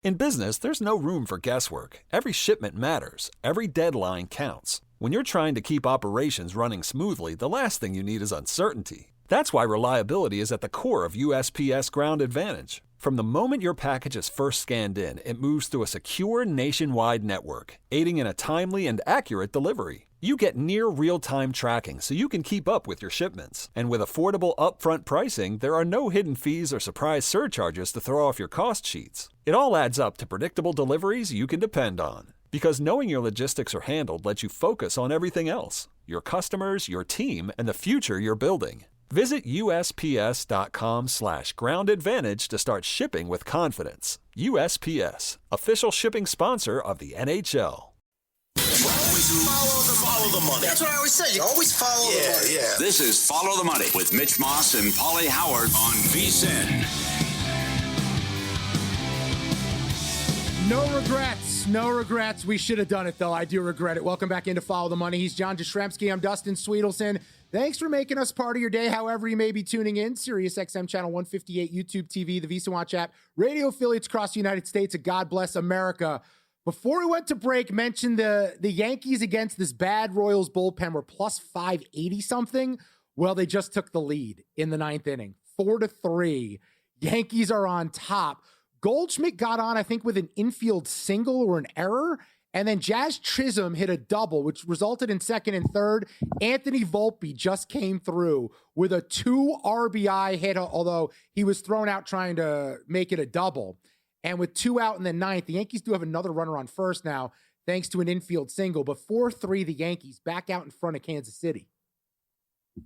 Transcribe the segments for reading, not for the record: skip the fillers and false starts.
In business, there's no room for guesswork. Every shipment matters. Every deadline counts. When you're trying to keep operations running smoothly, the last thing you need is uncertainty. That's why reliability is at the core of USPS Ground Advantage. From the moment your package is first scanned in, it moves through a secure nationwide network, aiding in a timely and accurate delivery. You get near real-time tracking so you can keep up with your shipments. And with affordable upfront pricing, there are no hidden fees or surprise surcharges to throw off your cost sheets. It all adds up to predictable deliveries you can depend on. Because knowing your logistics are handled lets you focus on everything else: your customers, your team, and the future you're building. Visit USPS.com/Ground Advantage to start shipping with confidence. USPS, official shipping sponsor of the NHL. Follow the money. That's what I always say. You always follow the money. Yeah. This is Follow the Money with Mitch Moss and Paulie Howard on VSiN. No regrets. No regrets. We should have done it, though. I do regret it. Welcome back into Follow the Money. He's John Jastrzemski. I'm Dustin Sweetelson. Thanks for making us part of your day, however you may be tuning in. Sirius XM Channel 158, YouTube TV, the VSiN Watch app, radio affiliates across the United States, and God bless America. Before we went to break, mentioned the Yankees against this bad Royals bullpen were plus 580 something. Well, they just took the lead in the ninth inning, 4-3. Yankees are on top. Goldschmidt got on, I think, with an infield single or an error, and then Jazz Chisholm hit a double, which resulted in second and third. Anthony Volpe just came through with a 2 RBI hit, although he was thrown out trying to make it a double. And with 2 out in the ninth, the Yankees do have another runner on first now, thanks to an infield single. But 4-3, the Yankees back out in front of Kansas City. How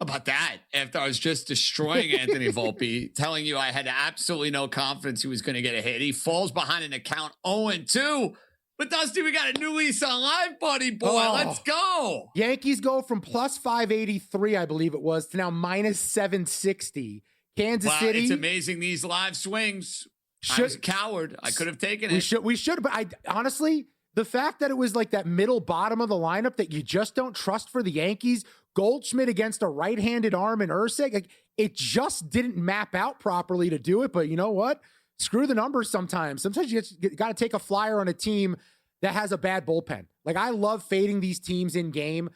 about that? After I was just destroying Anthony Volpe, telling you I had absolutely no confidence he was going to get a hit. He falls behind an account 0-2. But Dusty, we got a new lease on life, buddy boy. Let's go. Yankees go from plus 583, I believe it was, to now minus 760. Kansas City. It's amazing, these live swings. I was a coward. I could have taken it. We should, but I honestly, the fact that it was like that middle bottom of the lineup that you just don't trust for the Yankees, Goldschmidt against a right-handed arm in Ursig, like, it just didn't map out properly to do it. But you know what? Screw the numbers sometimes. Sometimes you got to take a flyer on a team that has a bad bullpen. Like, I love fading these teams in game.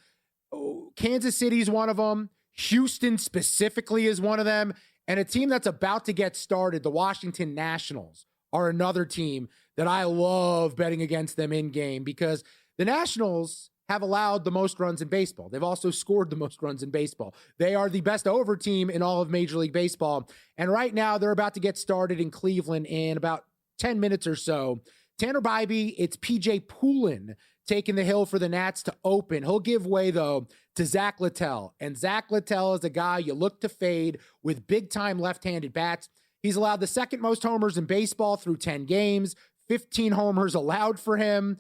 Kansas City is one of them. Houston specifically is one of them. And a team that's about to get started, the Washington Nationals, are another team that I love betting against them in game because the Nationals have allowed the most runs in baseball. They've also scored the most runs in baseball. They are the best over team in all of Major League Baseball. And right now they're about to get started in Cleveland in about 10 minutes or so. Tanner Bybee, it's PJ Poulin taking the hill for the Nats to open. He'll give way, though, to Zach Littell. And Zach Littell is a guy you look to fade with big-time left-handed bats. He's allowed the second most homers in baseball through 10 games, 15 homers allowed for him.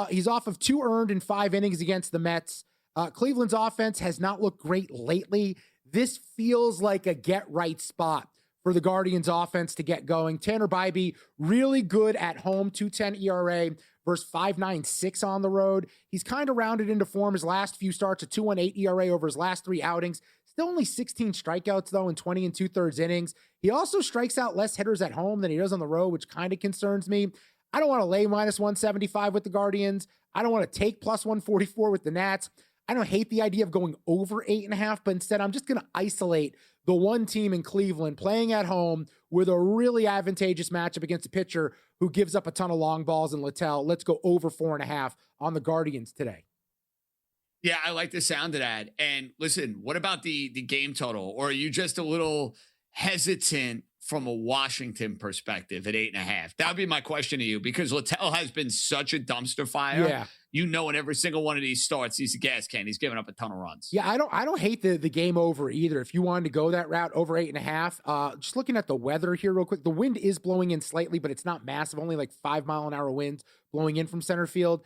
He's off of 2 earned in 5 innings against the Mets. Cleveland's offense has not looked great lately. This feels like a get-right spot for the Guardians offense to get going. Tanner Bybee, really good at home, 2.10 ERA versus 5.96 on the road. He's kind of rounded into form his last few starts, a 2.18 ERA over his last 3 outings. Still only 16 strikeouts, though, in 20 2/3 innings. He also strikes out less hitters at home than he does on the road, which kind of concerns me. I don't want to lay minus 175 with the Guardians. I don't want to take plus 144 with the Nats. I don't hate the idea of going over 8.5, but instead I'm just going to isolate the one team in Cleveland playing at home with a really advantageous matchup against a pitcher who gives up a ton of long balls in Littell. Let's go over 4.5 on the Guardians today. Yeah, I like the sound of that. And listen, what about the game total? Or are you just a little hesitant from a Washington perspective at 8.5? That would be my question to you, because Littell has been such a dumpster fire. Yeah. You know, in every single one of these starts, he's a gas can. He's giving up a ton of runs. Yeah, I don't hate the game over either. If you wanted to go that route, over 8.5. Just looking at the weather here real quick, the wind is blowing in slightly, but it's not massive. Only like 5-mile-an-hour winds blowing in from center field.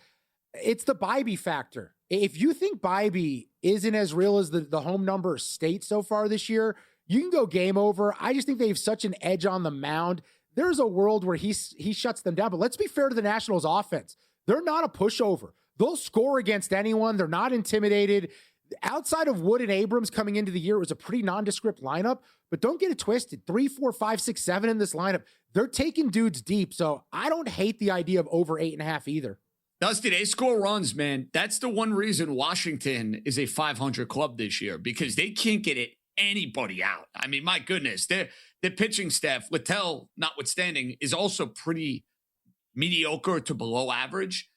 It's the Bybee factor. If you think Bybee isn't as real as the home number state so far this year, you can go game over. I just think they have such an edge on the mound. There's a world where he shuts them down. But let's be fair to the Nationals offense. They're not a pushover. They'll score against anyone. They're not intimidated. outside of Wood and Abrams coming into the year, it was a pretty nondescript lineup, but don't get it twisted. 3, 4, 5, 6, 7 in this lineup. They're taking dudes deep. So I don't hate the idea of over 8.5 either. Dusty, they score runs, man. That's the one reason Washington is a 500 club this year, because they can't get anybody out. I mean, my goodness, their pitching staff, Littell notwithstanding, is also pretty mediocre to below average.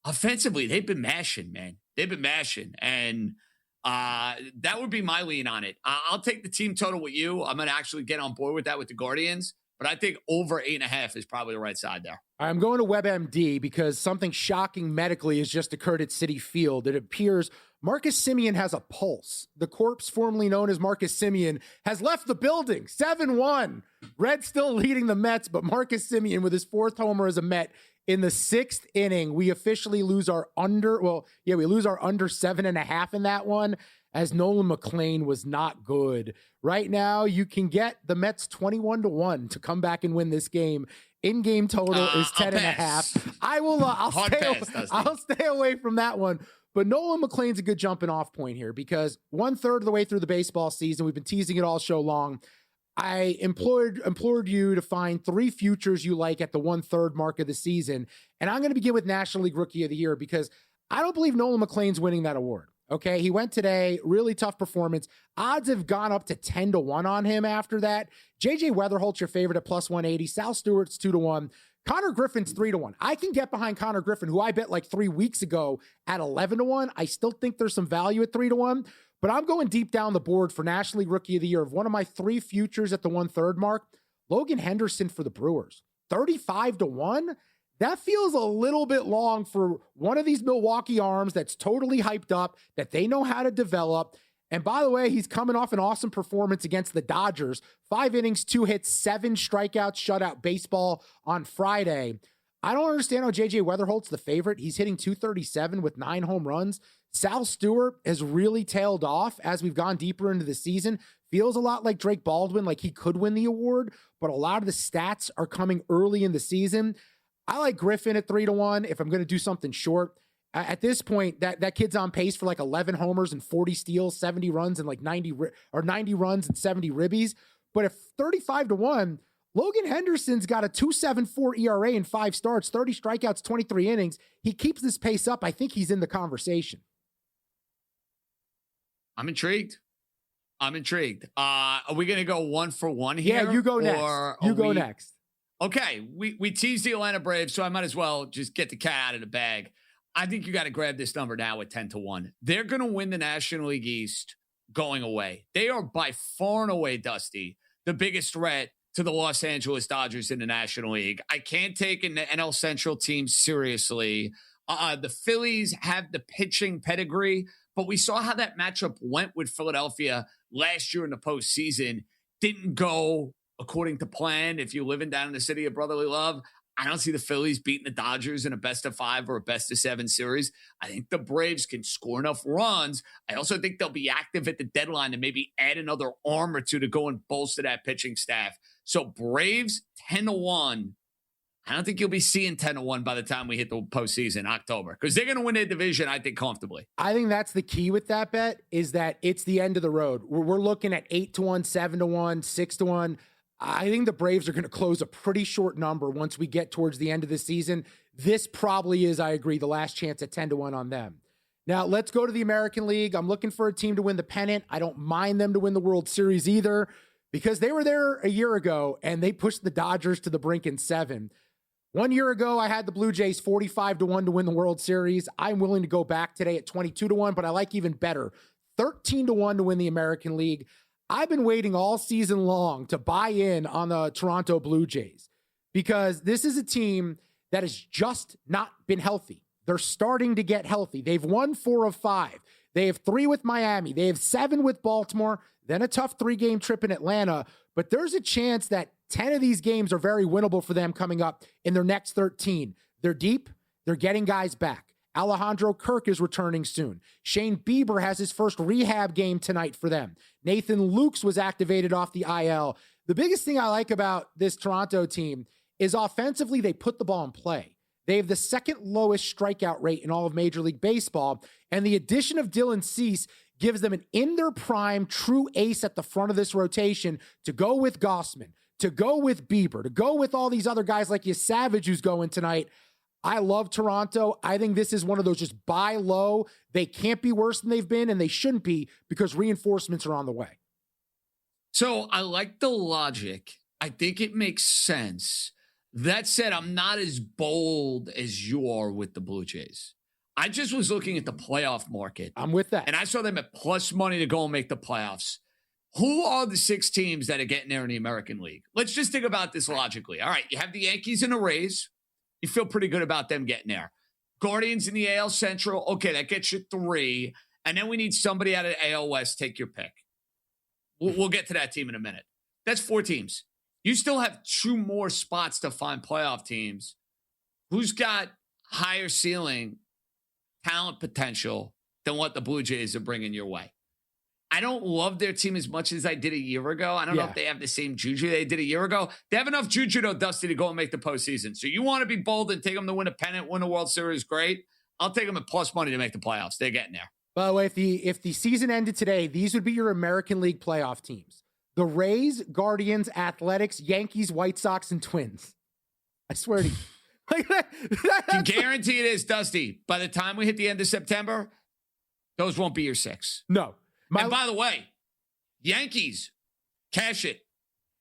Offensively, they've been mashing, man. They've been mashing. And that would be my lean on it. I'll take the team total with you. I'm going to actually get on board with that with the Guardians. But I think over 8.5 is probably the right side there. I'm going to WebMD because something shocking medically has just occurred at Citi Field. It appears Marcus Semien has a pulse. The corpse formerly known as Marcus Semien has left the building. 7-1. Reds still leading the Mets, but Marcus Semien with his 4th homer as a Met in the 6th inning. We officially lose our under. We lose our under 7.5 in that one, as Nolan McLean was not good. Right now, you can get the Mets 21-1 to come back and win this game. In-game total is 10.5. I will. I'll stay away from that one. But Nolan McLean's a good jumping off point here, because 1/3 of the way through the baseball season, we've been teasing it all show long. I implored you to find 3 futures you like at the 1/3 mark of the season. And I'm going to begin with National League Rookie of the Year, because I don't believe Nolan McLean's winning that award. Okay, he went today, really tough performance. Odds have gone up to 10-1 on him after that. JJ Weatherholt's your favorite at plus 180. Sal Stewart's 2-1. Connor Griffin's 3-1. I can get behind Connor Griffin, who I bet like 3 weeks ago at 11-1. I still think there's some value at 3-1, but I'm going deep down the board for National League Rookie of the Year of one of my 3 futures at the 1/3 mark. Logan Henderson for the Brewers, 35-1. That feels a little bit long for one of these Milwaukee arms that's totally hyped up, that they know how to develop. And by the way, he's coming off an awesome performance against the Dodgers. 5 innings, 2 hits, 7 strikeouts, shutout baseball on Friday. I don't understand how JJ Weatherholt's the favorite. He's hitting .237 with 9 home runs. Sal Stewart has really tailed off as we've gone deeper into the season. Feels a lot like Drake Baldwin, like he could win the award, but a lot of the stats are coming early in the season. I like Griffin at 3-1 if I'm going to do something short. At this point, that kid's on pace for like 11 homers and 40 steals, 70 runs and like 90 runs and 70 ribbies. But if 35-1, Logan Henderson's got a 2.74 ERA in 5 starts, 30 strikeouts, 23 innings. He keeps this pace up. I think he's in the conversation. I'm intrigued. Are we going to go 1 for 1 here? Yeah, you go next. You go next. Okay, we teased the Atlanta Braves, so I might as well just get the cat out of the bag. I think you got to grab this number now at 10-1. They're going to win the National League East going away. They are by far and away, Dusty, the biggest threat to the Los Angeles Dodgers in the National League. I can't take an NL Central team seriously. The Phillies have the pitching pedigree, but we saw how that matchup went with Philadelphia last year in the postseason. Didn't go according to plan. If you're living down in the city of brotherly love, I don't see the Phillies beating the Dodgers in a best-of-5 or a best-of-7 series. I think the Braves can score enough runs. I also think they'll be active at the deadline and maybe add another arm or two to go and bolster that pitching staff. So Braves 10-1. I don't think you'll be seeing 10-1 by the time we hit the postseason in October, because they're going to win their division, I think, comfortably. I think that's the key with that bet, is that it's the end of the road. We're looking at 8-1, 7-1, 6-1. I think the Braves are going to close a pretty short number once we get towards the end of the season. This probably is, I agree, the last chance at 10-1 on them. Now, let's go to the American League. I'm looking for a team to win the pennant. I don't mind them to win the World Series either, because they were there a year ago and they pushed the Dodgers to the brink in 7. 1 year ago, I had the Blue Jays 45-1 to win the World Series. I'm willing to go back today at 22-1, but I like even better, 13-1 to win the American League. I've been waiting all season long to buy in on the Toronto Blue Jays, because this is a team that has just not been healthy. They're starting to get healthy. They've won 4 of 5. They have 3 with Miami. They have 7 with Baltimore, then a tough 3-game trip in Atlanta. But there's a chance that 10 of these games are very winnable for them coming up in their next 13. They're deep. They're getting guys back. Alejandro Kirk is returning soon. Shane Bieber has his first rehab game tonight for them. Nathan Lukes was activated off the IL. The biggest thing I like about this Toronto team is offensively, they put the ball in play. They have the second lowest strikeout rate in all of Major League Baseball, and the addition of Dylan Cease gives them an in their prime true ace at the front of this rotation to go with Gausman, to go with Bieber, to go with all these other guys like Savage who's going tonight. I love Toronto. I think this is one of those just buy low. They can't be worse than they've been, and they shouldn't be because reinforcements are on the way. So I like the logic. I think it makes sense. That said, I'm not as bold as you are with the Blue Jays. I just was looking at the playoff market. I'm with that. And I saw them at plus money to go and make the playoffs. Who are the 6 teams that are getting there in the American League? Let's just think about this logically. All right, you have the Yankees and the Rays. You feel pretty good about them getting there. Guardians in the AL Central. Okay, that gets you 3. And then we need somebody out of the AL West. Take your pick. We'll get to that team in a minute. That's 4 teams. You still have 2 more spots to find playoff teams. Who's got higher ceiling, talent potential than what the Blue Jays are bringing your way? I don't love their team as much as I did a year ago. I don't know if they have the same juju they did a year ago. They have enough juju, though, Dusty, to go and make the postseason. So you want to be bold and take them to win a pennant, win a World Series, great. I'll take them at plus money to make the playoffs. They're getting there. By the way, if the season ended today, these would be your American League playoff teams. The Rays, Guardians, Athletics, Yankees, White Sox, and Twins. I swear to you. Can guarantee it is, Dusty. By the time we hit the end of September, those won't be your 6. No. And by the way, Yankees, cash it.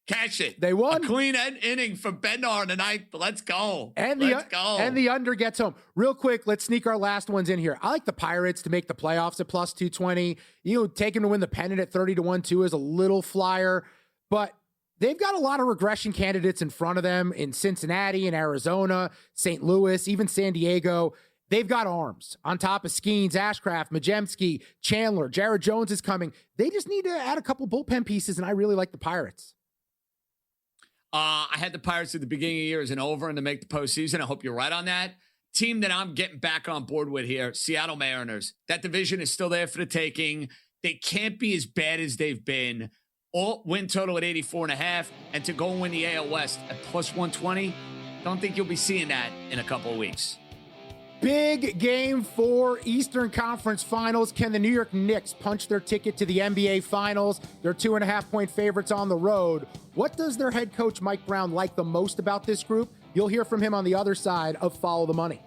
Cash it. They won. A clean inning for Bednar tonight. Let's go. Let's go. And the under gets home. Real quick, let's sneak our last ones in here. I like the Pirates to make the playoffs at plus 220. Take them to win the pennant at 30-1 too is a little flyer. But they've got a lot of regression candidates in front of them in Cincinnati, in Arizona, St. Louis, even San Diego. They've got arms on top of Skeens, Ashcraft, Majemski, Chandler. Jared Jones is coming. They just need to add a couple bullpen pieces, and I really like the Pirates. I had the Pirates at the beginning of the year as an over and to make the postseason. I hope you're right on that. Team that I'm getting back on board with here, Seattle Mariners. That division is still there for the taking. They can't be as bad as they've been. All win total at 84.5, and to go and win the AL West at plus 120. Don't think you'll be seeing that in a couple of weeks. Big game 4 Eastern Conference Finals. Can the New York Knicks punch their ticket to the NBA Finals? They're 2.5-point favorites on the road. What does their head coach Mike Brown like the most about this group? You'll hear from him on the other side of Follow the Money.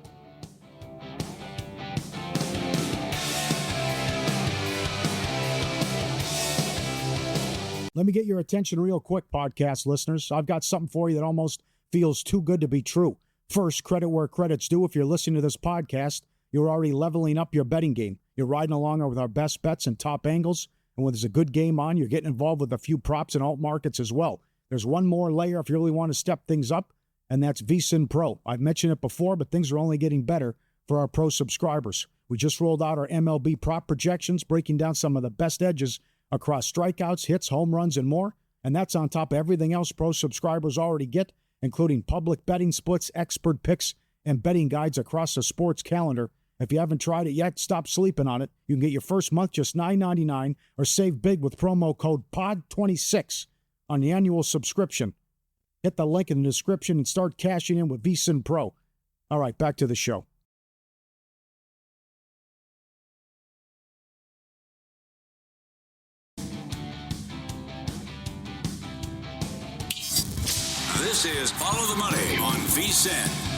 Let me get your attention real quick, podcast listeners. I've got something for you that almost feels too good to be true. First, credit where credit's due. If you're listening to this podcast, you're already leveling up your betting game. You're riding along with our best bets and top angles. And when there's a good game on, you're getting involved with a few props and alt markets as well. There's one more layer if you really want to step things up, and that's VSiN Pro. I've mentioned it before, but things are only getting better for our pro subscribers. We just rolled out our MLB prop projections, breaking down some of the best edges across strikeouts, hits, home runs, and more. And that's on top of everything else pro subscribers already get, including public betting splits, expert picks, and betting guides across the sports calendar. If you haven't tried it yet, stop sleeping on it. You can get your first month just $9.99 or save big with promo code POD26 on the annual subscription. Hit the link in the description and start cashing in with VSiN Pro. All right, back to the show. This is Follow the Money on VSiN.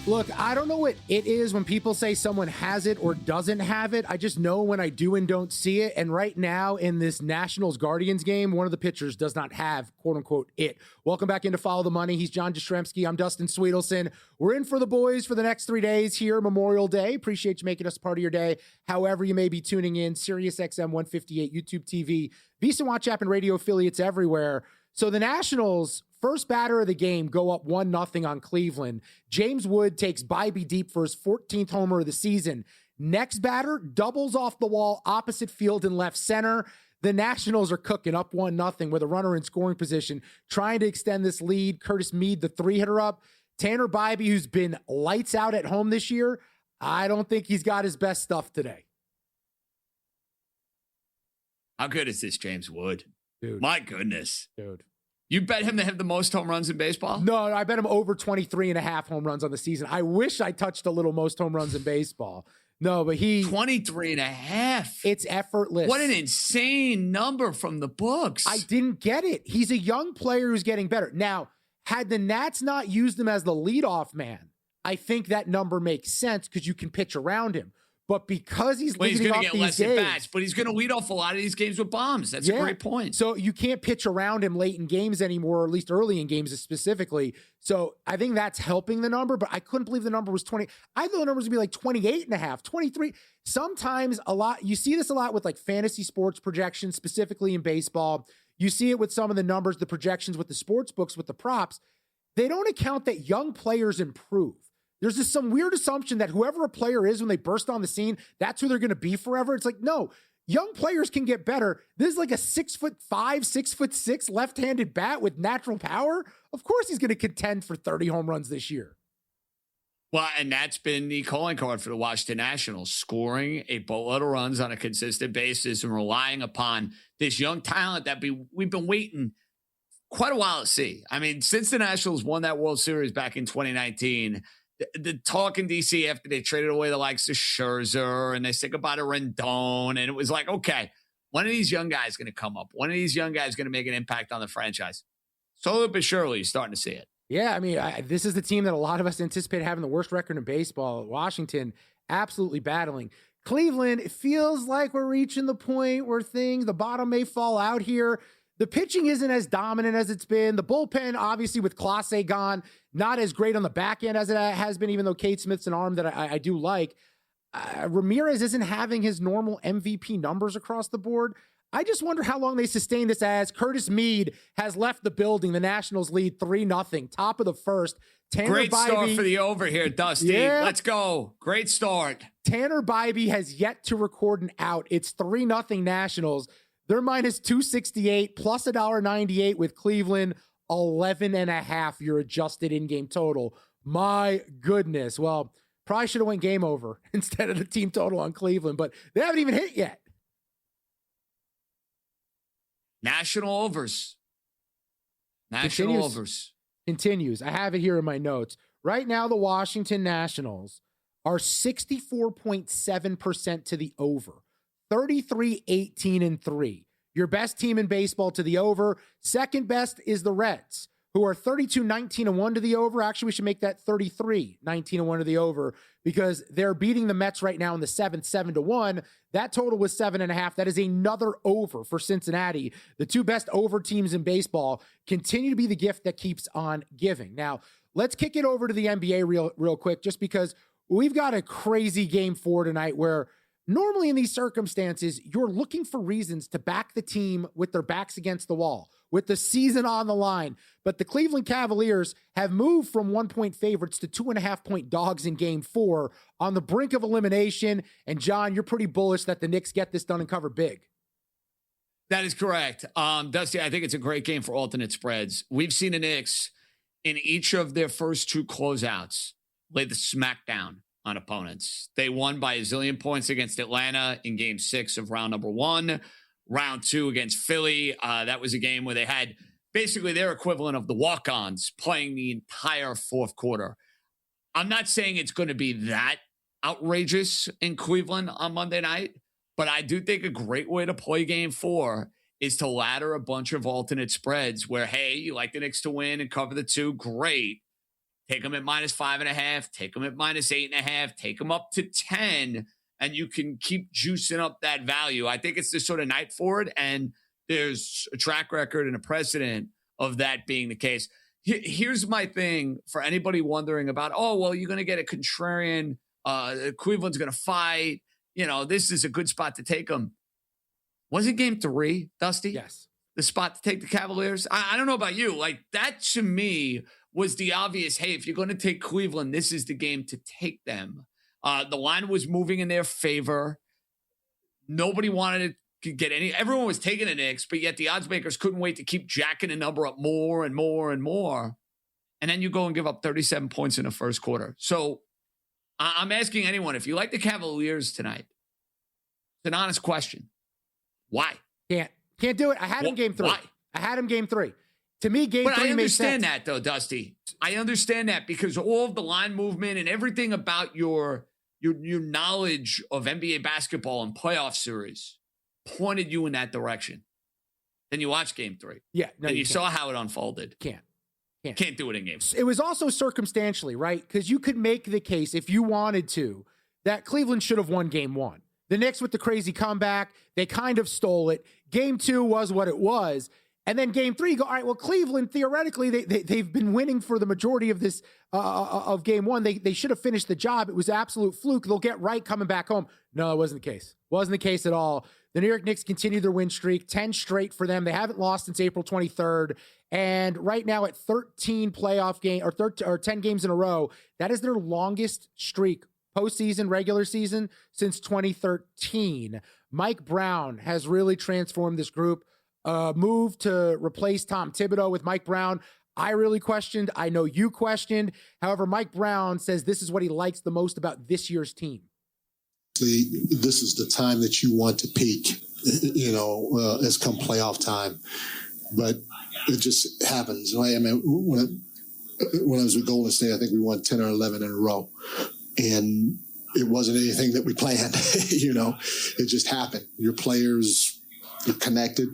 Look, I don't know what it is when people say someone has it or doesn't have it. I just know when I do and don't see it. And right now in this Nationals-Guardians game, one of the pitchers does not have, quote-unquote, it. Welcome back into Follow the Money. He's John Jastrzemski. I'm Dustin Sweetelson. We're in for the boys for the next 3 days here, Memorial Day. Appreciate you making us part of your day. However you may be tuning in, SiriusXM 158, YouTube TV, VSiN Watch app, and radio affiliates everywhere. So the Nationals, first batter of the game, go up 1-0 on Cleveland. James Wood takes Bybee deep for his 14th homer of the season. Next batter doubles off the wall, opposite field and left center. The Nationals are cooking up 1-0 with a runner in scoring position, trying to extend this lead. Curtis Mead, the 3-hitter up. Tanner Bybee, who's been lights out at home this year, I don't think he's got his best stuff today. How good is this James Wood? Dude. My goodness. Dude. You bet him to have the most home runs in baseball? No, I bet him over 23.5 home runs on the season. I wish I touched a little most home runs in baseball. No, but 23.5. It's effortless. What an insane number from the books. I didn't get it. He's a young player who's getting better. Now, had the Nats not used him as the leadoff man, I think that number makes sense because you can pitch around him. But because he's leading off these games, he's going to get less at bats, but he's going to lead off a lot of these games with bombs. That's a great point. So you can't pitch around him late in games anymore, or at least early in games specifically. So I think that's helping the number, but I couldn't believe the number was 20. I thought the numbers would be like 28.5, 23. Sometimes you see this a lot with like fantasy sports projections, specifically in baseball. You see it with some of the numbers, the projections with the sports books, with the props. They don't account that young players improve. There's just some weird assumption that whoever a player is when they burst on the scene, that's who they're going to be forever. It's like, no, young players can get better. This is like a 6'5", 6'6" left-handed bat with natural power. Of course he's going to contend for 30 home runs this year. Well, and that's been the calling card for the Washington Nationals, scoring a boatload of runs on a consistent basis and relying upon this young talent that we've been waiting quite a while to see. I mean, since the Nationals won that World Series back in 2019, the talk in DC after they traded away the likes of Scherzer and they said goodbye to Rendon, and it was like, okay, one of these young guys going to come up. One of these young guys going to make an impact on the franchise. Slowly but surely, you're starting to see it. Yeah, I mean, this is the team that a lot of us anticipate having the worst record in baseball. Washington, absolutely battling. Cleveland, it feels like we're reaching the point where the bottom may fall out here. The pitching isn't as dominant as it's been. The bullpen, obviously, with Clase gone, not as great on the back end as it has been, even though Cade Smith's an arm that I do like. Ramirez isn't having his normal MVP numbers across the board. I just wonder how long they sustain this as Curtis Mead has left the building. The Nationals lead 3-0, top of the first. Great start for the over here, Dusty. Yeah. Let's go. Great start. Tanner Bybee has yet to record an out. It's 3-0 Nationals. They're minus 268 plus $1.98 with Cleveland, 11.5 your adjusted in-game total. My goodness. Well, probably should have went game over instead of the team total on Cleveland, but they haven't even hit yet. National overs. Continues. I have it here in my notes. Right now, the Washington Nationals are 64.7% to the over. 33-18-3. Your best team in baseball to the over. Second best is the Reds, who are 32-19-1 to the over. Actually, we should make that 33-19-1 to the over because they're beating the Mets right now in the 7th, 7-1. That total was 7.5. That is another over for Cincinnati. The two best over teams in baseball continue to be the gift that keeps on giving. Now, let's kick it over to the NBA real quick, just because we've got a crazy game 4 tonight where normally in these circumstances, you're looking for reasons to back the team with their backs against the wall, with the season on the line. But the Cleveland Cavaliers have moved from 1-point favorites to 2.5-point dogs in game 4 on the brink of elimination. And John, you're pretty bullish that the Knicks get this done and cover big. That is correct. Dusty, I think it's a great game for alternate spreads. We've seen the Knicks in each of their first 2 closeouts lay the smackdown on opponents. They won by a zillion points against Atlanta in game 6 of round number 1. Round 2 against Philly. That was a game where they had basically their equivalent of the walk-ons playing the entire fourth quarter. I'm not saying it's going to be that outrageous in Cleveland on Monday night, but I do think a great way to play game 4 is to ladder a bunch of alternate spreads where, hey, you like the Knicks to win and cover the 2, great. Take them at minus 5.5, take them at minus 8.5, take them up to 10, and you can keep juicing up that value. I think it's the sort of night for it, and there's a track record and a precedent of that being the case. Here's my thing for anybody wondering about, oh, well, you're going to get a contrarian. Cleveland's going to fight. You know, this is a good spot to take them. Was it game 3, Dusty? Yes. The spot to take the Cavaliers? I don't know about you. Like, that to me was the obvious, hey, if you're going to take Cleveland, this is the game to take them. The line was moving in their favor. Nobody wanted to get any. Everyone was taking the Knicks, but yet the odds makers couldn't wait to keep jacking the number up more and more and more. And then you go and give up 37 points in the first quarter. So I'm asking anyone, if you like the Cavaliers tonight, it's an honest question. Why? Can't do it. I had him game 3. Why? I had him game 3. To me, game 3 But I understand that, though, Dusty. I understand that because all of the line movement and everything about your your knowledge of NBA basketball and playoff series pointed you in that direction. Then you watch game 3. Yeah. No, and you saw how it unfolded. Can't do it in game 4. It was also circumstantially, right? Because you could make the case, if you wanted to, that Cleveland should have won game 1. The Knicks with the crazy comeback, they kind of stole it. Game 2 was what it was. And then game 3, you go, all right, well, Cleveland, theoretically, they've been winning for the majority of this, of game 1. They should have finished the job. It was absolute fluke. They'll get right coming back home. No, it wasn't the case. Wasn't the case at all. The New York Knicks continue their win streak, 10 straight for them. They haven't lost since April 23rd. And right now at 13 playoff game or 10 games in a row, that is their longest streak, postseason, regular season, since 2013. Mike Brown has really transformed this group. Move to replace Tom Thibodeau with Mike Brown, I really questioned. I know you questioned. However, Mike Brown says this is what he likes the most about this year's team. This is the time that you want to peak, as come playoff time. But it just happens. I mean, when I was with Golden State, I think we won 10 or 11 in a row. And it wasn't anything that we planned. It just happened. Your players are connected.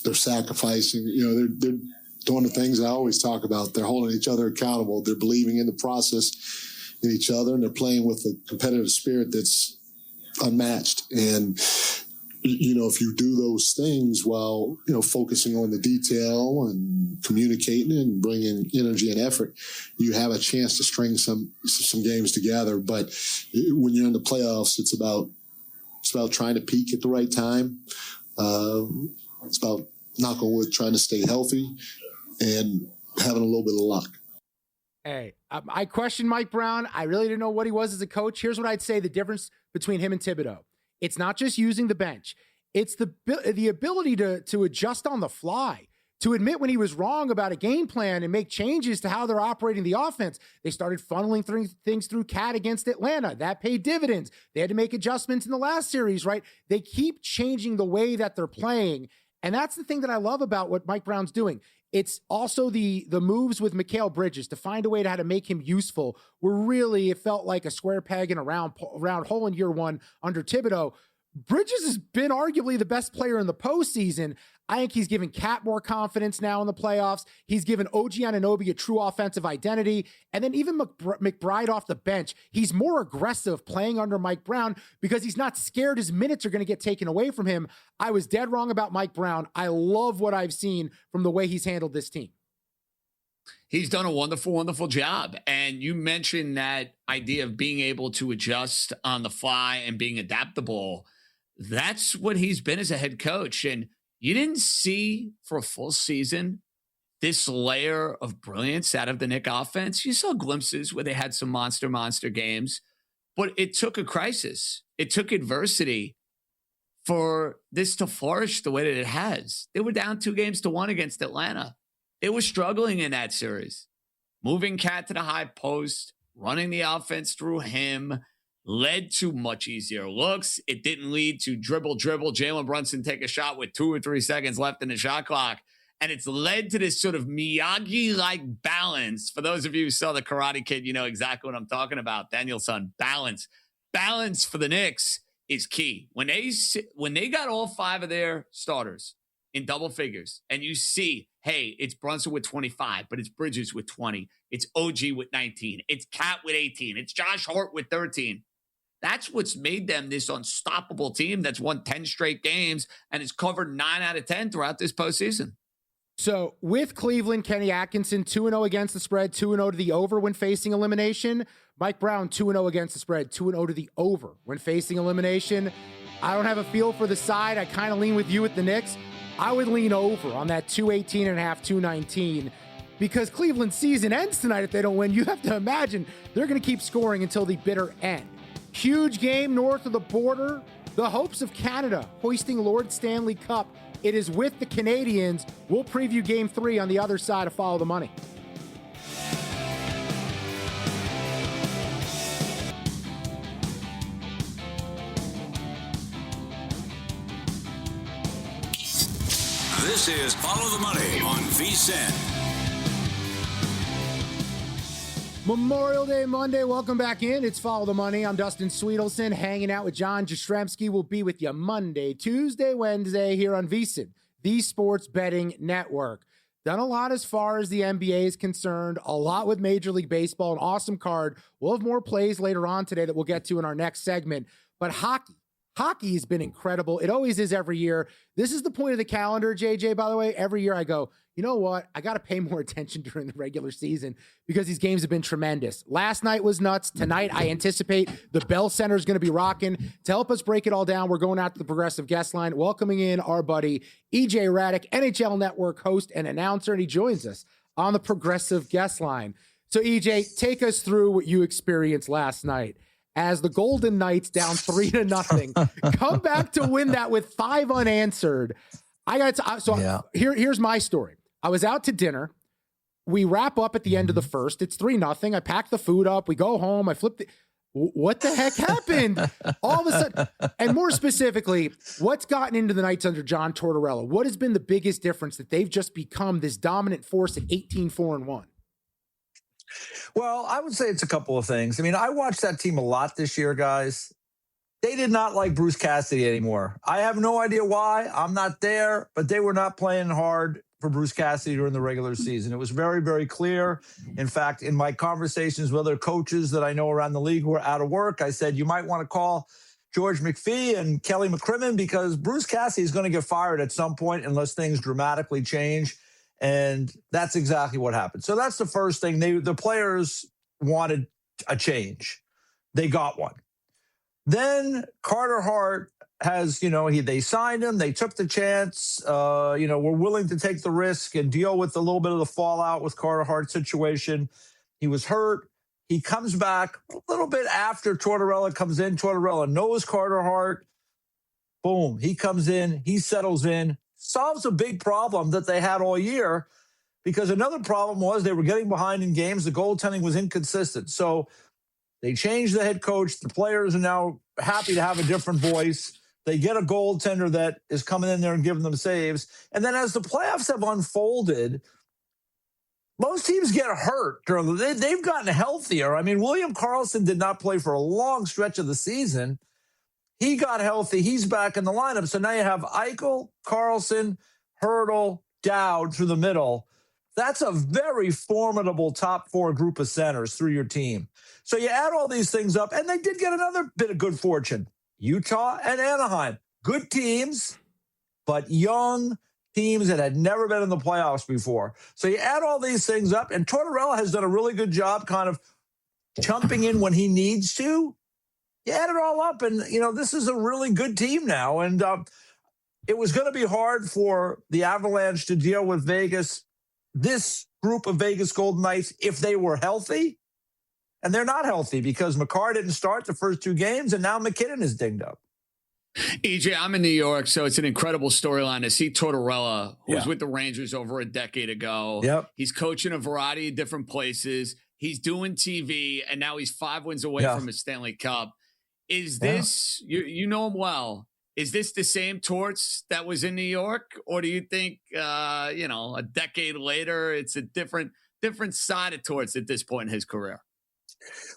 They're sacrificing. They're doing the things I always talk about. They're holding each other accountable. They're believing in the process in each other, and they're playing with a competitive spirit that's unmatched. And, if you do those things while, focusing on the detail and communicating and bringing energy and effort, you have a chance to string some games together. But when you're in the playoffs, it's about trying to peak at the right time. It's about, knock on wood, trying to stay healthy and having a little bit of luck. Hey, I questioned Mike Brown. I really didn't know what he was as a coach. Here's what I'd say the difference between him and Thibodeau. It's not just using the bench. It's the ability to adjust on the fly, to admit when he was wrong about a game plan and make changes to how they're operating the offense. They started funneling things through Cat against Atlanta. That paid dividends. They had to make adjustments in the last series, right? They keep changing the way that they're playing. And that's the thing that I love about what Mike Brown's doing. It's also the moves with Mikal Bridges to find a way to how to make him useful. It felt like a square peg in a round hole in year one under Thibodeau. Bridges has been arguably the best player in the postseason. I think he's given Cat more confidence now in the playoffs. He's given OG Anunoby a true offensive identity. And then even McBride off the bench, he's more aggressive playing under Mike Brown because he's not scared his minutes are going to get taken away from him. I was dead wrong about Mike Brown. I love what I've seen from the way he's handled this team. He's done a wonderful, wonderful job. And you mentioned that idea of being able to adjust on the fly and being adaptable. That's what he's been as a head coach. And you didn't see for a full season this layer of brilliance out of the Knick offense. You saw glimpses where they had some monster games, but it took a crisis. It took adversity for this to flourish the way that it has. They were down 2-1 against Atlanta. They were struggling in that series. Moving Cat to the high post, running the offense through him, led to much easier looks. It didn't lead to dribble. Jalen Brunson take a shot with 2 or 3 seconds left in the shot clock. And it's led to this sort of Miyagi-like balance. For those of you who saw the Karate Kid, you know exactly what I'm talking about. Danielson, balance. Balance for the Knicks is key. When they got all 5 of their starters in double figures, and you see, hey, it's Brunson with 25, but it's Bridges with 20. It's OG with 19. It's Cat with 18. It's Josh Hart with 13. That's what's made them this unstoppable team that's won 10 straight games and has covered 9 out of 10 throughout this postseason. So with Cleveland, Kenny Atkinson, 2-0 against the spread, 2-0 to the over when facing elimination. Mike Brown, 2-0 against the spread, 2-0 to the over when facing elimination. I don't have a feel for the side. I kind of lean with you at the Knicks. I would lean over on that 218.5, 219, because Cleveland's season ends tonight if they don't win. You have to imagine they're going to keep scoring until the bitter end. Huge game north of the border. The hopes of Canada hoisting Lord Stanley Cup. It is with the Canadians. We'll preview Game 3 on the other side of Follow the Money. This is Follow the Money on VSiN. Memorial Day Monday, welcome back in. It's Follow the Money. I'm Dustin Sweetelson, hanging out with John Jastrzemski. We'll be with you Monday, Tuesday, Wednesday here on VSiN, the Sports Betting Network. Done a lot as far as the NBA is concerned, a lot with Major League Baseball, an awesome card. We'll have more plays later on today that we'll get to in our next segment. But hockey has been incredible. It always is every year. This is the point of the calendar, JJ, by the way. Every year I go, you know what? I got to pay more attention during the regular season because these games have been tremendous. Last night was nuts. Tonight, I anticipate the Bell Center is going to be rocking. To help us break it all down, we're going out to the Progressive Guest Line, welcoming in our buddy EJ Radick, NHL Network host and announcer, and he joins us on the Progressive Guest Line. So, EJ, take us through what you experienced last night as the Golden Knights, down 3-0, come back to win that with 5 unanswered. Here's my story. I was out to dinner. We wrap up at the end of the first. It's 3-0. I pack the food up. We go home. I flip what the heck happened? All of a sudden, and more specifically, what's gotten into the Knights under John Tortorella? What has been the biggest difference that they've just become this dominant force at 18-4-1? Well, I would say it's a couple of things. I mean, I watched that team a lot this year, guys. They did not like Bruce Cassidy anymore. I have no idea why. I'm not there, but they were not playing hard for Bruce Cassidy during the regular season. It was very, very clear. In fact, in my conversations with other coaches that I know around the league who were out of work, I said, you might want to call George McPhee and Kelly McCrimmon because Bruce Cassidy is going to get fired at some point unless things dramatically change. And that's exactly what happened. So that's the first thing. The players wanted a change. They got one. Then Carter Hart has, they signed him. They took the chance, were willing to take the risk and deal with a little bit of the fallout with Carter Hart's situation. He was hurt. He comes back a little bit after Tortorella comes in. Tortorella knows Carter Hart. Boom. He comes in. He settles in. Solves a big problem that they had all year because another problem was they were getting behind in games. The goaltending was inconsistent. So they changed the head coach. The players are now happy to have a different voice. They get a goaltender that is coming in there and giving them saves. And then as the playoffs have unfolded, most teams get hurt. They've gotten healthier. I mean, William Karlsson did not play for a long stretch of the season. He got healthy. He's back in the lineup. So now you have Eichel, Karlsson, Hertl, Dowd through the middle. That's a very formidable top 4 group of centers through your team. So you add all these things up, and they did get another bit of good fortune. Utah and Anaheim, good teams, but young teams that had never been in the playoffs before. So you add all these things up, and Tortorella has done a really good job kind of jumping in when he needs to. You add it all up, and, this is a really good team now. And it was going to be hard for the Avalanche to deal with Vegas, this group of Vegas Golden Knights, if they were healthy. And they're not healthy because McCarr didn't start the first 2 games, and now McKinnon is dinged up. EJ, I'm in New York, so it's an incredible storyline to see Tortorella, who was with the Rangers over a decade ago. Yep. He's coaching a variety of different places. He's doing TV, and now he's 5 wins away from a Stanley Cup. Is this, you know him well, is this the same Torts that was in New York? Or do you think, a decade later, it's a different side of Torts at this point in his career?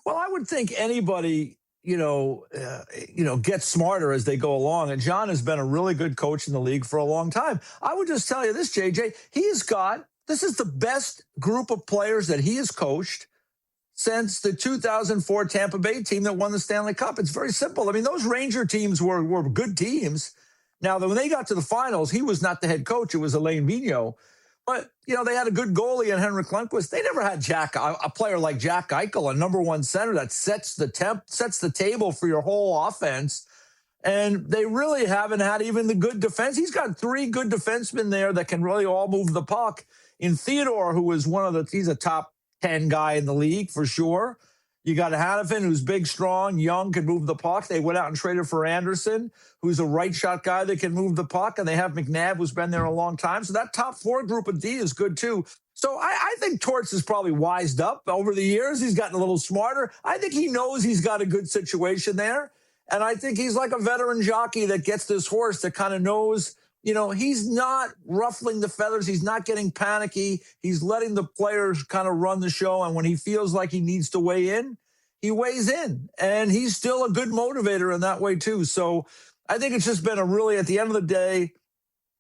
Well, I would think anybody, gets smarter as they go along. And John has been a really good coach in the league for a long time. I would just tell you this, JJ, this is the best group of players that he has coached since the 2004 Tampa Bay team that won the Stanley Cup. It's very simple. I mean, those Ranger teams were good teams. Now, when they got to the finals, he was not the head coach. It was Alain Vigneault. But, they had a good goalie in Henrik Lundqvist. They never had a player like Jack Eichel, a number 1 center that sets the table for your whole offense. And they really haven't had even the good defense. He's got 3 good defensemen there that can really all move the puck. In Theodore, who is he's a top 10 guy in the league for sure. You got Hanifin, who's big, strong, young, can move the puck. They went out and traded for Anderson, who's a right shot guy that can move the puck. And they have McNabb, who's been there a long time. So that top 4 group of D is good too. So I think Torts is probably wised up over the years. He's gotten a little smarter. I think he knows he's got a good situation there. And I think he's like a veteran jockey that gets this horse that kind of knows he's not ruffling the feathers. He's not getting panicky. He's letting the players kind of run the show. And when he feels like he needs to weigh in, he weighs in. And he's still a good motivator in that way, too. So I think it's just been at the end of the day,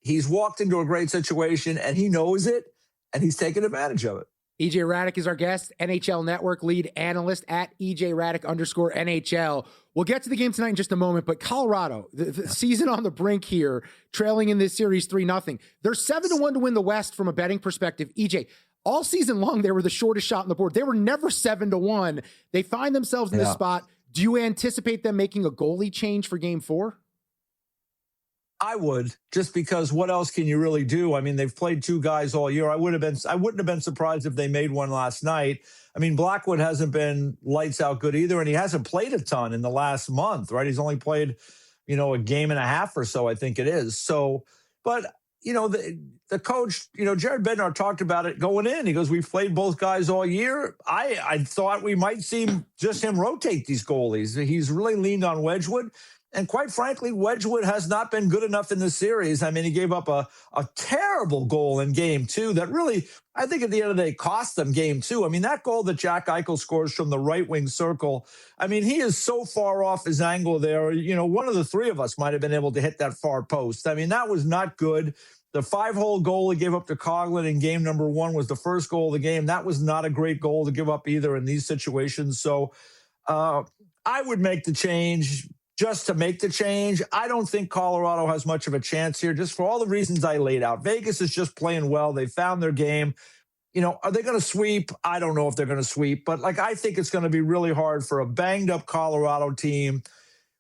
he's walked into a great situation and he knows it and he's taken advantage of it. EJ Radick is our guest, NHL Network lead analyst at EJ Radick_NHL. We'll get to the game tonight in just a moment, but Colorado, the season on the brink here, trailing in this series 3-0. They're 7-1 to win the West from a betting perspective. EJ, all season long, they were the shortest shot on the board. They were never 7-1. They find themselves in this spot. Do you anticipate them making a goalie change for game 4? I would, just because what else can you really do? I mean, they've played 2 guys all year. I wouldn't have been surprised if they made one last night. I mean, Blackwood hasn't been lights out good either, and he hasn't played a ton in the last month, right? He's only played, a game and a half or so, I think it is. So, but the coach, Jared Bednar talked about it going in. He goes, we've played both guys all year. I thought we might see him rotate these goalies. He's really leaned on Wedgwood. And quite frankly, Wedgwood has not been good enough in this series. I mean, he gave up a terrible goal in game 2 that really, I think at the end of the day, cost them game 2. I mean, that goal that Jack Eichel scores from the right wing circle, I mean, he is so far off his angle there. One of the 3 of us might have been able to hit that far post. I mean, that was not good. The 5-hole goal he gave up to Coghlan in game number 1 was the first goal of the game. That was not a great goal to give up either in these situations. So I would make the change just to make the change. I don't think Colorado has much of a chance here, just for all the reasons I laid out. Vegas is just playing well. They found their game. Are they going to sweep? I don't know if they're going to sweep, but I think it's going to be really hard for a banged up Colorado team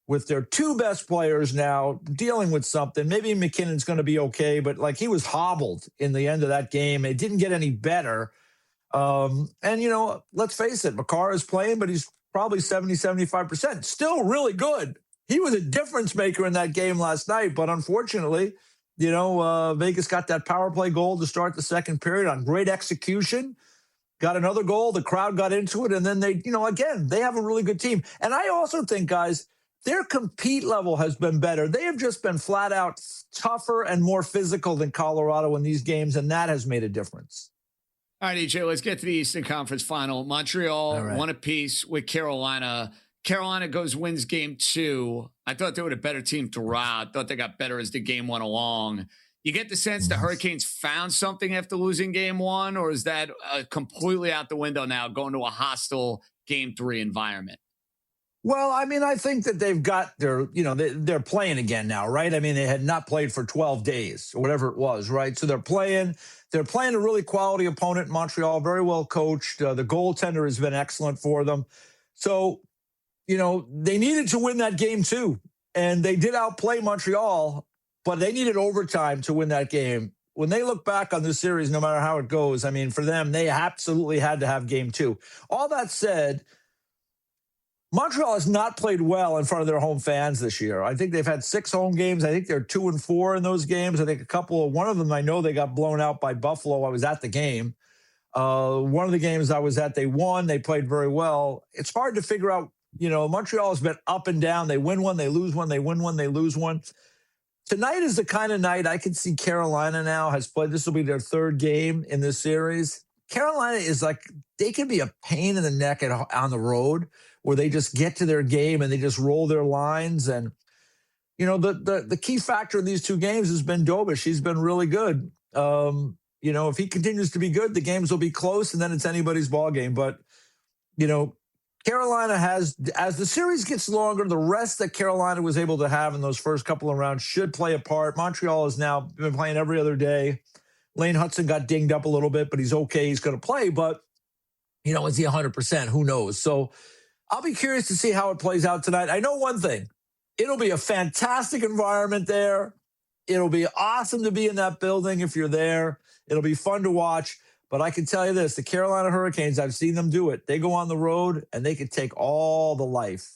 with their 2 best players now dealing with something. Maybe McKinnon's going to be okay, but he was hobbled in the end of that game. It didn't get any better. Let's face it, Makar is playing, but he's probably 70-75%. Still really good. He was a difference maker in that game last night, but unfortunately, Vegas got that power play goal to start the second period on great execution. Got another goal. The crowd got into it, and then they, again, they have a really good team. And I also think, guys, their compete level has been better. They have just been flat out tougher and more physical than Colorado in these games, and that has made a difference. All right, EJ, let's get to the Eastern Conference Final. Montreal won apiece with Carolina. Carolina wins game 2. I thought they were a better team throughout. Thought they got better as the game went along. You get the sense the Hurricanes found something after losing game 1, or is that completely out the window now, going to a hostile game 3 environment? Well, I mean, I think that they've got they're playing again now, right? I mean, they had not played for 12 days or whatever it was, right? So they're playing a really quality opponent in Montreal, very well coached. The goaltender has been excellent for them. So, they needed to win that game too. And they did outplay Montreal, but they needed overtime to win that game. When they look back on this series, no matter how it goes, I mean, for them, they absolutely had to have game 2. All that said, Montreal has not played well in front of their home fans this year. I think they've had 6 home games. I think they're 2-4 in those games. I think one of them, I know they got blown out by Buffalo. I was at the game. One of the games I was at, they won. They played very well. It's hard to figure out, Montreal has been up and down. They win one, they lose one, they win one, they lose one. Tonight is the kind of night I can see Carolina now has played. This will be their 3rd game in this series. Carolina is they can be a pain in the neck on the road where they just get to their game and they just roll their lines. And, the key factor in these 2 games has been Dobish. He's been really good. If he continues to be good, the games will be close and then it's anybody's ball game. But, Carolina has, as the series gets longer, the rest that Carolina was able to have in those first couple of rounds should play a part. Montreal has now been playing every other day. Lane Hudson got dinged up a little bit, but he's okay. He's going to play. But, is he 100%? Who knows? So I'll be curious to see how it plays out tonight. I know one thing. It'll be a fantastic environment there. It'll be awesome to be in that building if you're there. It'll be fun to watch. But I can tell you this, the Carolina Hurricanes, I've seen them do it. They go on the road and they can take all the life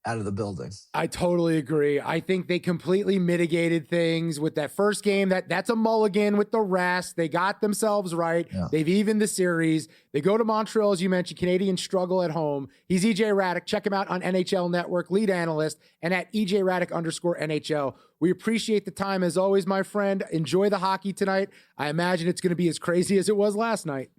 out of the building. I totally agree. I think they completely mitigated things with that first game. That's a mulligan with the rest. They got themselves right. Yeah. They've evened the series. They go to Montreal, as you mentioned. Canadians struggle at home. He's EJ Radick. Check him out on NHL Network, lead analyst, and at EJ Radick_NHL. We appreciate the time as always, my friend. Enjoy the hockey tonight. I imagine it's going to be as crazy as it was last night.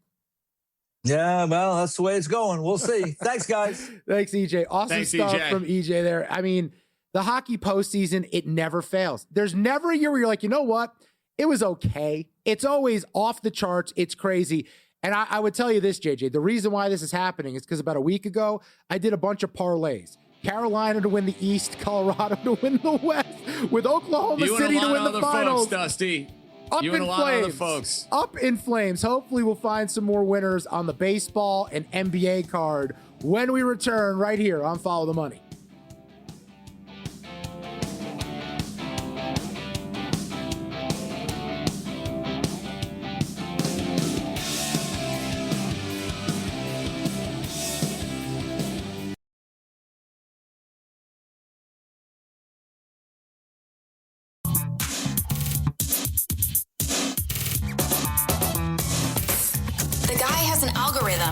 Yeah, well, that's the way it's going. We'll see. Thanks, guys. Thanks, EJ. Awesome stuff from EJ there. I mean, the hockey postseason, it never fails. There's never a year where you're like, you know what? It was okay. It's always off the charts. It's crazy. And I would tell you this, JJ, the reason why this is happening is because about a week ago, I did a bunch of parlays. Carolina to win the East, Colorado to win the West, with Oklahoma City to win the finals. Folks, Dusty. Up you in and a lot flames. of other folks. Up in flames. Hopefully we'll find some more winners on the baseball and NBA card when we return right here on Follow the Money.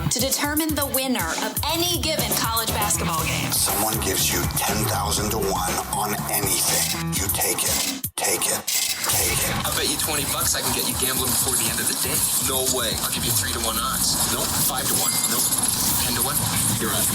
To determine the winner of any given college basketball game. Someone gives you 10,000 to 1 on anything. You take it. Take it. Take it. I'll bet you $20 I can get you gambling before the end of the day. No way. I'll give you 3 to 1 odds. Nope. 5 to 1. Nope. 10 to 1. You're on.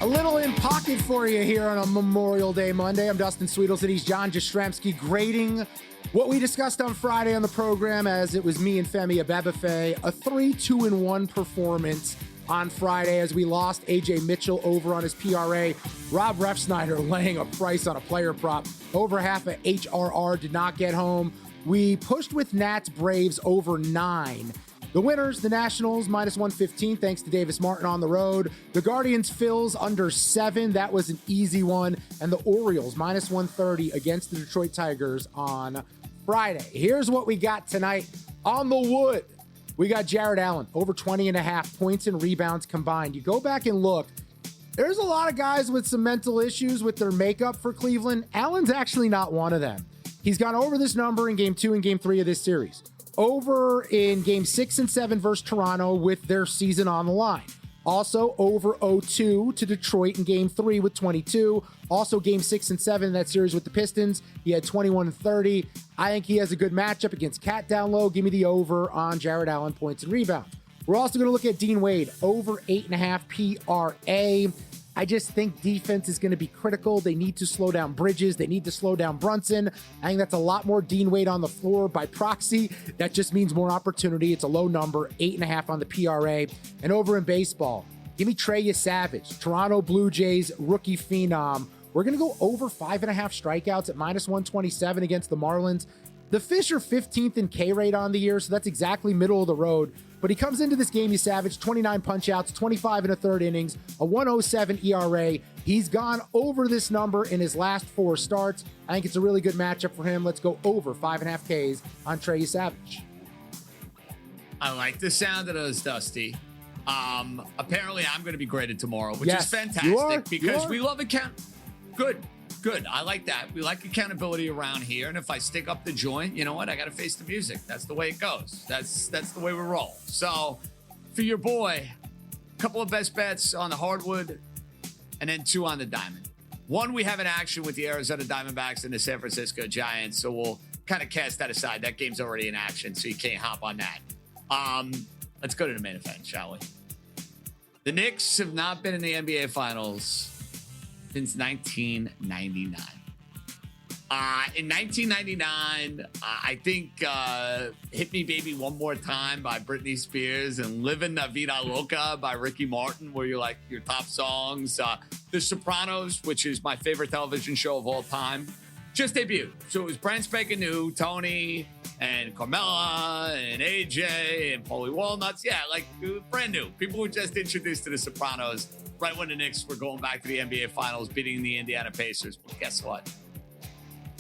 A little in pocket for you here on a Memorial Day Monday. I'm Dustin Sweetles, and he's John Jastrzemski grading what we discussed on Friday on the program, as it was me and Femi Abebefe, a 3-2-1 performance on Friday as we lost AJ Mitchell over on his PRA. Rob Refsnyder laying a price on a player prop. Over half of HRR did not get home. We pushed with Nats Braves over 9. The winners, the Nationals, -115, thanks to Davis Martin on the road. The Guardians, Phils, under 7. That was an easy one. And the Orioles, -130 against the Detroit Tigers on Friday. Here's what we got tonight on the wood. We got Jared Allen, over 20.5 points and rebounds combined. You go back and look, there's a lot of guys with some mental issues with their makeup for Cleveland. Allen's actually not one of them. He's gone over this number in Game 2 and Game 3 of this series. Over in Game 6 and 7 versus Toronto with their season on the line. Also over 0-2 to Detroit in Game 3 with 22. Also Game 6 and 7 in that series with the Pistons. He had 21 and 30. I think he has a good matchup against Cat down low. Give me the over on Jared Allen points and rebounds. We're also going to look at Dean Wade, over 8.5 PRA. I just think defense is going to be critical. They need to slow down Bridges. They need to slow down Brunson. I think that's a lot more Dean Wade on the floor by proxy. That just means more opportunity. It's a low number, 8.5 on the PRA. And over in baseball, give me Trey Savage, Toronto Blue Jays rookie phenom. We're going to go over 5.5 strikeouts at -127 against the Marlins. The Fish are 15th in K rate on the year, so that's exactly middle of the road. But he comes into this game, Savage, 29 punch-outs, 25 1/3 innings, a 107 ERA. He's gone over this number in his last 4 starts. I think it's a really good matchup for him. Let's go over 5.5 Ks on Trey Savage. I like the sound of those, Dusty. Apparently, I'm going to be graded tomorrow, which is fantastic because we love account. Good. I like that. We like accountability around here. And if I stick up the joint, you know what? I got to face the music. That's the way it goes. That's the way we roll. So for your boy, a couple of best bets on the hardwood and then 2 on the diamond. 1, we have an action with the Arizona Diamondbacks and the San Francisco Giants. So we'll kind of cast that aside. That game's already in action, so you can't hop on that. Let's go to the main event, shall we? The Knicks have not been in the NBA Finals since 1999. In 1999, I think Hit Me Baby One More Time by Britney Spears and Livin' La Vida Loca by Ricky Martin were your top songs. The Sopranos, which is my favorite television show of all time, just debuted. So it was brand spanking new, Tony and Carmela and AJ and Paulie Walnuts. Yeah, it was brand new. People were just introduced to The Sopranos right when the Knicks were going back to the NBA Finals, beating the Indiana Pacers. But guess what?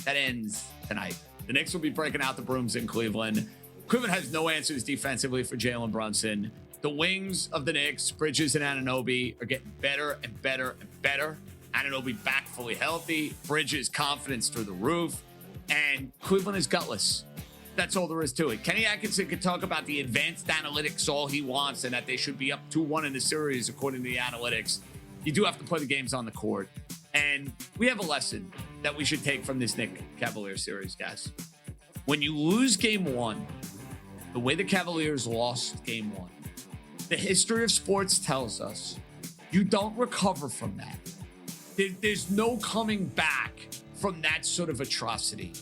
That ends tonight. The Knicks will be breaking out the brooms in Cleveland. Cleveland has no answers defensively for Jalen Brunson. The wings of the Knicks, Bridges and Anunoby, are getting better and better and better. Anunoby back fully healthy. Bridges confidence through the roof. And Cleveland is gutless. That's all there is to it. Kenny Atkinson can talk about the advanced analytics all he wants and that they should be up 2-1 in the series according to the analytics. You do have to play the games on the court. And we have a lesson that we should take from this Knick Cavaliers series, guys. When you lose game one, the way the Cavaliers lost game one, the history of sports tells us you don't recover from that. There's no coming back from that sort of atrocity.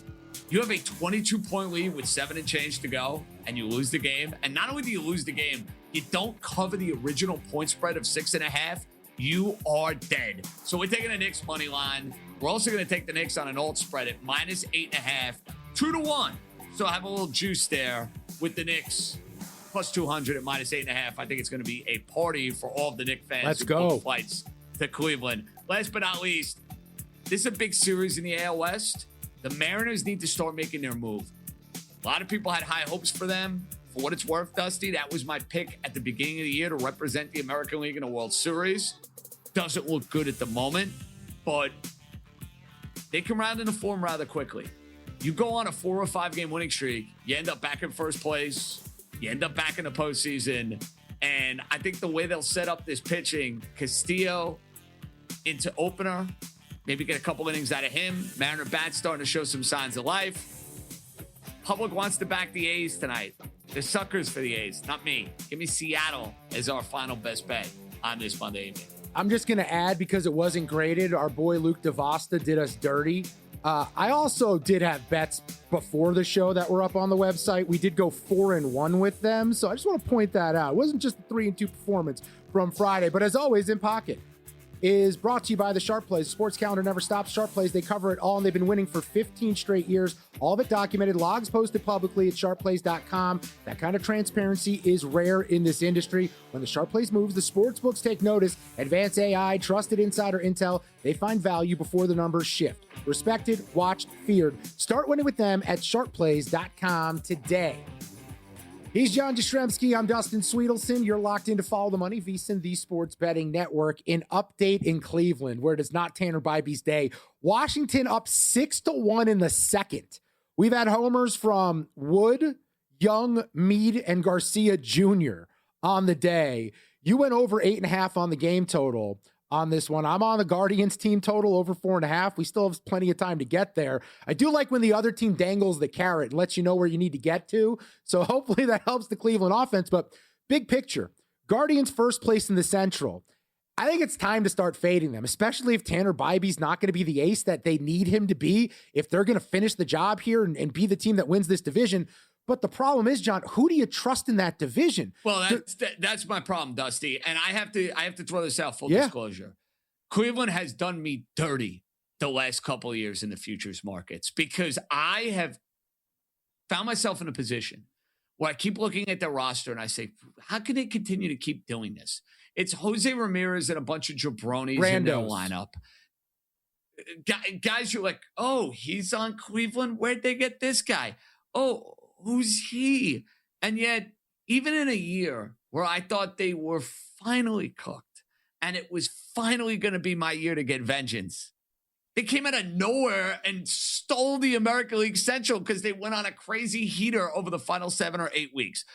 You have a 22-point lead with 7 and change to go, and you lose the game. And not only do you lose the game, you don't cover the original point spread of 6.5. You are dead. So we're taking the Knicks money line. We're also going to take the Knicks on an alt spread at -8.5, 2-1. So I have a little juice there with the Knicks plus 200 at -8.5. I think it's going to be a party for all of the Knicks fans. Let's who go. book flights to Cleveland. Last but not least, this is a big series in the AL West. The Mariners need to start making their move. A lot of people had high hopes for them. For what it's worth, Dusty, that was my pick at the beginning of the year to represent the American League in a World Series. Doesn't look good at the moment, but they can round into form rather quickly. You go on a 4 or 5 game winning streak, you end up back in first place, you end up back in the postseason, and I think the way they'll set up this pitching, Castillo into opener, maybe get a couple innings out of him. Mariner bats starting to show some signs of life. Public wants to back the A's tonight. They're suckers for the A's, not me. Give me Seattle as our final best bet on this Monday evening. I'm just going to add, because it wasn't graded, our boy Luke DeVosta did us dirty. I also did have bets before the show that were up on the website. We did go 4-1 with them, so I just want to point that out. It wasn't just a 3-2 performance from Friday, but as always, In Pocket is brought to you by the Sharp Plays. Sports calendar never stops. Sharp Plays, they cover it all, and they've been winning for 15 straight years. All of it documented, logs posted publicly at sharpplays.com. That kind of transparency is rare in this industry. When the Sharp Plays moves, the sports books take notice. Advanced AI, trusted insider intel, they find value before the numbers shift. Respected, watched, feared. Start winning with them at sharpplays.com today. He's John Jastrzemski. I'm Dustin Sweetelson. You're locked in to Follow the Money, VSiN, the Sports Betting Network. An update in Cleveland, where it is not Tanner Bybee's day. Washington up 6-1 in the second. We've had homers from Wood, Young, Mead, and Garcia Jr. on the day. You went over 8.5 on the game total on this one. I'm on the Guardians team total over 4.5. We still have plenty of time to get there. I do like when the other team dangles the carrot and lets you know where you need to get to. So hopefully that helps the Cleveland offense. But big picture, Guardians first place in the Central. I think it's time to start fading them, especially if Tanner Bybee's not going to be the ace that they need him to be, if they're going to finish the job here and be the team that wins this division. But the problem is, John, who do you trust in that division? Well, that's my problem, Dusty. And I have to throw this out, full disclosure. Cleveland has done me dirty the last couple of years in the futures markets, because I have found myself in a position where I keep looking at their roster and I say, how can they continue to keep doing this? It's Jose Ramirez and a bunch of jabronis in their lineup. Guys, you're like, oh, he's on Cleveland. Where'd they get this guy? Oh, who's he? And yet, even in a year where I thought they were finally cooked and it was finally going to be my year to get vengeance, they came out of nowhere and stole the American League Central because they went on a crazy heater over the final 7 or 8 weeks.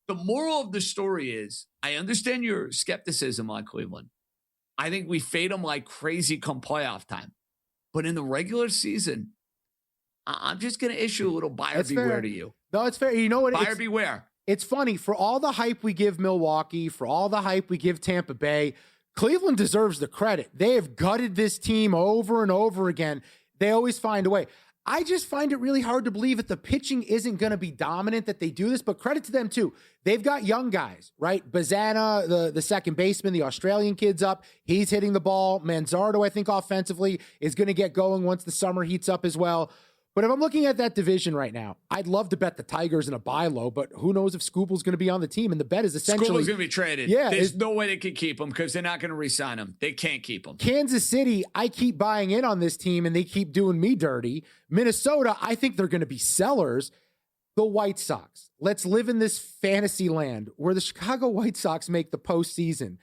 The moral of the story is, I understand your skepticism on Cleveland. I think we fade them like crazy come playoff time. But in the regular season, I'm just going to issue a little buyer beware to you. No, it's fair. You know what? Buyer beware. It's funny. For all the hype we give Milwaukee, for all the hype we give Tampa Bay, Cleveland deserves the credit. They have gutted this team over and over again. They always find a way. I just find it really hard to believe that the pitching isn't going to be dominant, that they do this, but credit to them too. They've got young guys, right? Bazana, the second baseman, the Australian kid's up. He's hitting the ball. Manzardo, I think offensively is going to get going once the summer heats up as well. But if I'm looking at that division right now, I'd love to bet the Tigers in a buy low, but who knows if Scooble's going to be on the team, and the bet is essentially... Scooble's going to be traded. Yeah, there's no way they can keep him because they're not going to re-sign him. They can't keep him. Kansas City, I keep buying in on this team, and they keep doing me dirty. Minnesota, I think they're going to be sellers. the White Sox. Let's live in this fantasy land where the Chicago White Sox make the postseason.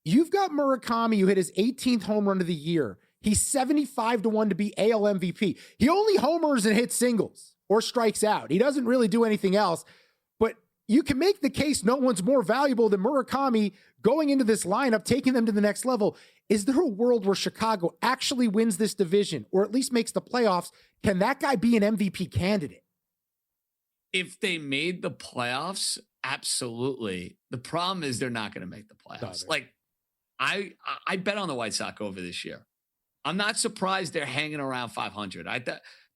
You've got Murakami, who hit his 18th home run of the year. He's 75-1 to be AL MVP. He only homers and hits singles or strikes out. He doesn't really do anything else. But you can make the case no one's more valuable than Murakami going into this lineup, taking them to the next level. Is there a world where Chicago actually wins this division or at least makes the playoffs? Can that guy be an MVP candidate? If they made the playoffs, absolutely. The problem is they're not going to make the playoffs. Like, I bet on the White Sox over this year. I'm not surprised they're hanging around 500. I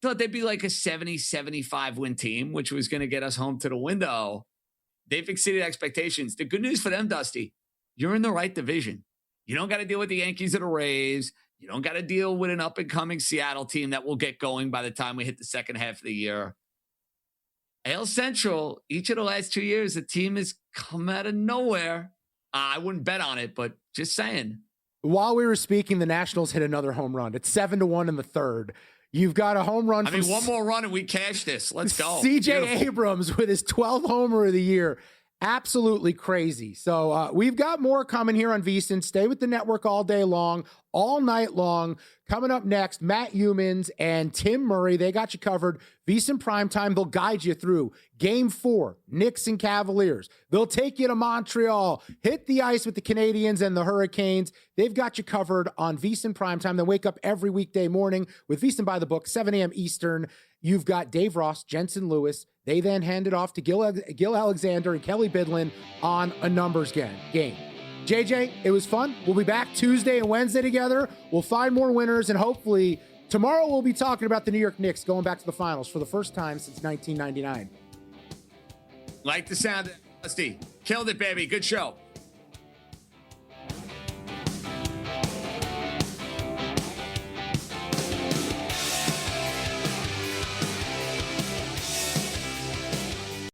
thought they'd be like a 70-75 win team, which was going to get us home to the window. They've exceeded expectations. The good news for them, Dusty, you're in the right division. You don't got to deal with the Yankees or the Rays. You don't got to deal with an up-and-coming Seattle team that will get going by the time we hit the second half of the year. AL Central, each of the last 2 years, the team has come out of nowhere. I wouldn't bet on it, but just saying. While we were speaking, the Nationals hit another home run. It's 7-1 in the third. You've got a home run. One more run and we cash this. Let's go. CJ Abrams with his 12th homer of the year. Absolutely crazy. So we've got more coming here on VSiN. Stay with the network all day long, all night long. Coming up next, Matt Humans and Tim Murray. They got you covered. VSiN Primetime. They'll guide you through Game 4, Knicks and Cavaliers. They'll take you to Montreal, hit the ice with the Canadians and the Hurricanes. They've got you covered on VSiN Primetime. They wake up every weekday morning with VSiN by the Book, 7 a.m. Eastern. You've got Dave Ross, Jensen Lewis. They then hand it off to Gil Alexander and Kelly Bidlin on a numbers game. JJ, it was fun. We'll be back Tuesday and Wednesday together. We'll find more winners, and hopefully tomorrow we'll be talking about the New York Knicks going back to the finals for the first time since 1999. Like the sound, Dusty. Killed it, baby. Good show.